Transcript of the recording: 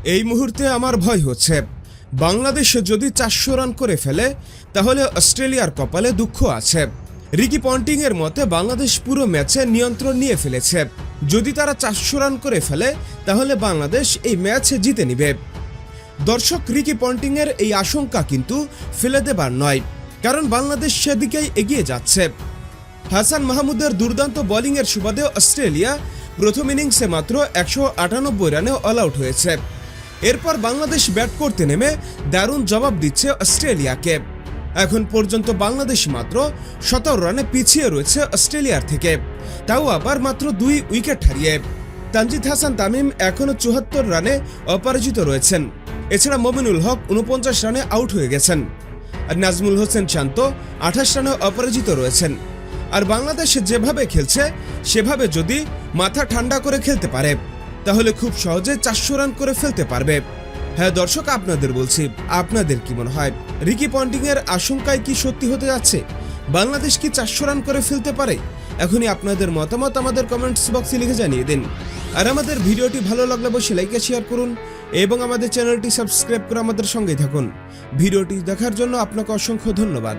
এই মুহূর্তে আমার ভয় হচ্ছে বাংলাদেশ যদি 400 রান করে ফেলে তাহলে অস্ট্রেলিয়ার কপালে দুঃখ আছে। রিকি পন্টিং এর মতে বাংলাদেশ পুরো ম্যাচে নিয়ন্ত্রণ নিয়ে ফেলেছে। যদি তারা 400 রান করে ফেলে তাহলে বাংলাদেশ এই ম্যাচ জিতে নেবে। দর্শক, রিকি পন্টিং এর এই আশঙ্কা কিন্তু ফেলে দেবার নয়, কারণ বাংলাদেশ সেদিকেই এগিয়ে যাচ্ছে। হাসান মাহমুদের দুর্দান্ত বোলিংয়ের সুবাদে অস্ট্রেলিয়া প্রথম ইনিংসে মাত্র 198 রানে অল আউট হয়েছে। এরপর বাংলাদেশ ব্যাট করতে নেমে দারুণ জবাব দিচ্ছে অস্ট্রেলিয়াকে। এখন পর্যন্ত বাংলাদেশ মাত্র 17 রানে পিছিয়ে রয়েছে অস্ট্রেলিয়ার থেকে, তাও আবার মাত্র 2 উইকেট হারিয়ে। তানজিদ হাসান তামিম এখনও 74 রানে অপরাজিত রয়েছেন। এছাড়া মমিনুল হক 49 রানে আউট হয়ে গেছেন, আর নাজমুল হোসেন শান্ত 28 রানে অপরাজিত রয়েছেন। আর বাংলাদেশ যেভাবে খেলছে সেভাবে যদি মাথা ঠান্ডা করে খেলতে পারে তাহলে খুব সহজে 400 রান করে ফেলতে পারবে। হ্যাঁ দর্শক, আপনাদের বলছি, আপনাদের কি মনে হয় রিকি পন্টিং এর আশঙ্কায় কি সত্যি হতে যাচ্ছে? বাংলাদেশ কি 400 রান করে ফেলতে পারে? এখনই আপনাদের মতামত আমাদের কমেন্টস বক্সে লিখে জানিয়ে দিন। আর আমাদের ভিডিওটি ভালো লাগলে অবশ্যই লাইক আর শেয়ার করুন এবং আমাদের চ্যানেলটি সাবস্ক্রাইব করে আমাদের সঙ্গেই থাকুন। ভিডিওটি দেখার জন্য আপনাকে অসংখ্য ধন্যবাদ।